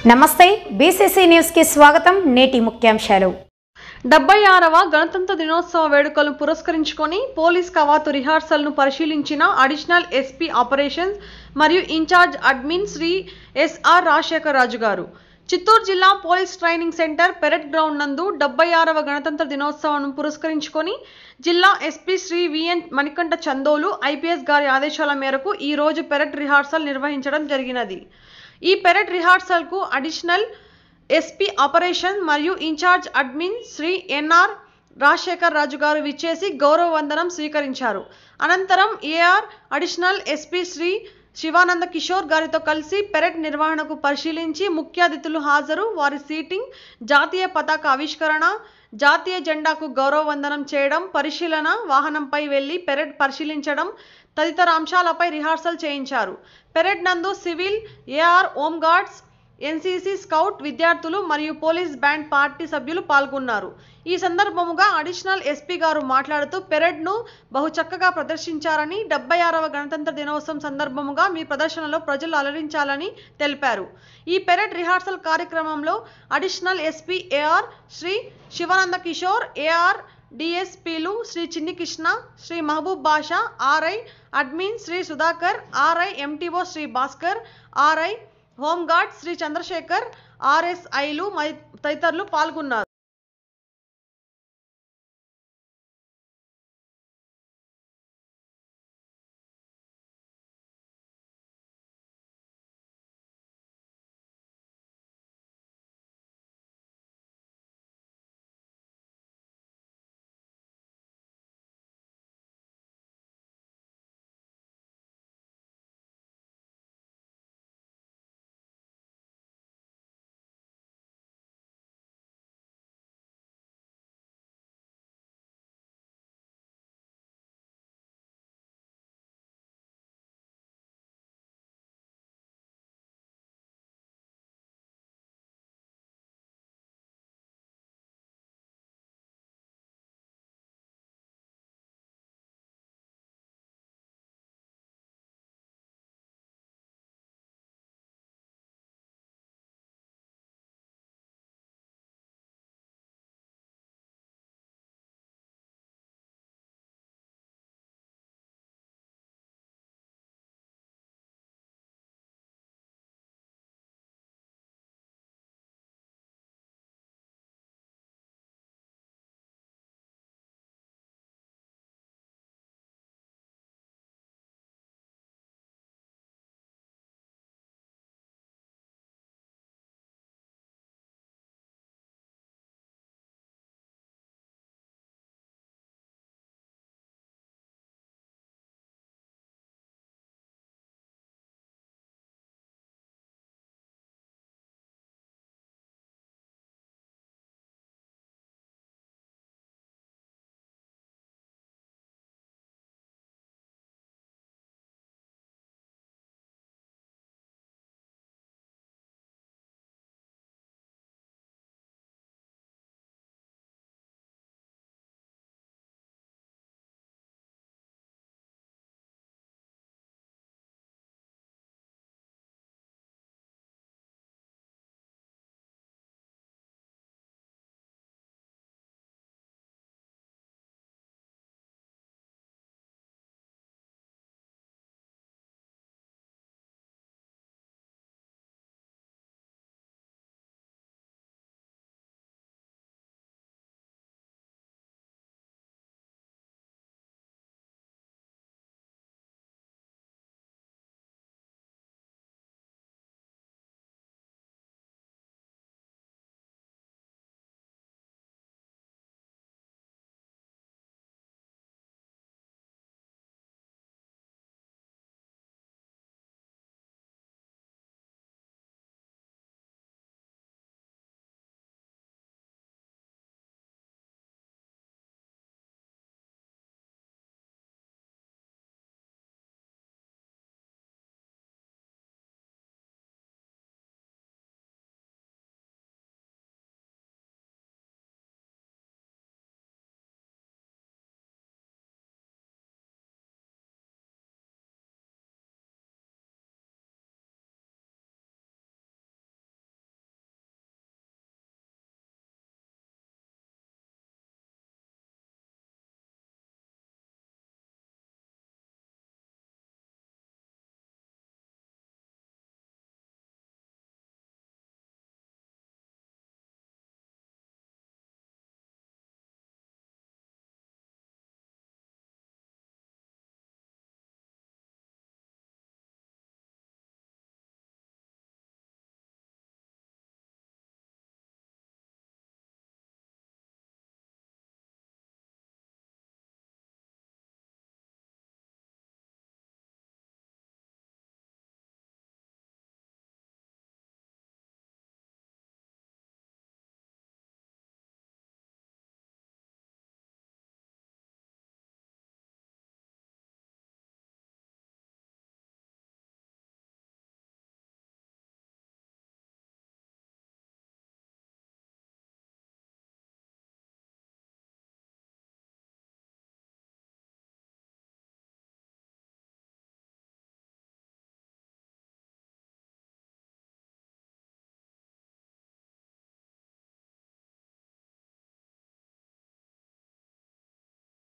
నమస్తే BCC news కి స్వాగతం. నేటి ముఖ్యాంశాలు. 76వ గణతంత్ర దినోత్సవ వేడుకలను పురస్కరించుకొని పోలీస్ కవాతు రిహార్సల్ను పరిశీలించిన అడిషనల్ ఎస్పీ ఆపరేషన్స్ మరియు incharge admin Shri SR Rajasekhar Raju garu Chittoor జిల్లా police training centre parade ground నందు 76వ గణతంత్ర దినోత్సవాన్ని పురస్కరించుకొని జిల్లా SP Shri VN Manikanta Chandolu IPS గారి ఆదేశాల మేరకు ఈ రోజు పెరెడ్ రిహార్సల్ నిర్వహించడం జరిగినది. ఈ పెరెడ్ రిహార్సల్ కు అడిషనల్ ఎస్పీ ఆపరేషన్ మరియు incharge admin Shri NR Rajasekhar Raju garu విచ్చేసి గౌరవ వందనం స్వీకరించారు. అనంతరం AR additional SP Shri Sivananda Kishore గారితో కలిసి పెరెడ్ నిర్వహణకు పరిశీలించి ముఖ్య అతిథులు హాజరు, వారి సీటింగ్, జాతీయ పతాక ఆవిష్కరణ, జాతీయ జెండాకు గౌరవ వందనం చేయడం, పరిశీలన వాహనంపై వెళ్లి పెరెడ్ పరిశీలించడం తదితర అంశాలపై రిహార్సల్ చేయించారు. పెరెడ్ నందు సివిల్, ఏఆర్, హోంగార్డ్స్, ఎన్సీసీ, స్కౌట్ విద్యార్థులు మరియు పోలీస్ బ్యాండ్ పార్టీ సభ్యులు పాల్గొన్నారు. ఈ సందర్భముగా అడిషనల్ ఎస్పీ గారు మాట్లాడుతూ పెరెడ్ను బహు చక్కగా ప్రదర్శించారని, 76వ గణతంత్ర దినోత్సవం సందర్భముగా మీ ప్రదర్శనలో ప్రజలు అలరించాలని తెలిపారు. ఈ పెరెడ్ రిహార్సల్ కార్యక్రమంలో additional SP AR Shri Sivananda Kishore, AR డిఎస్పీలు Shri Chinni Krishna, Shri Mahaboob Basha, RI admin Shri Sudhakar, RI MTO Shri Bhaskar, RI home guard Shri Chandrasekhar, ఆర్ఎస్ఐలు తదితరులు పాల్గొన్నారు.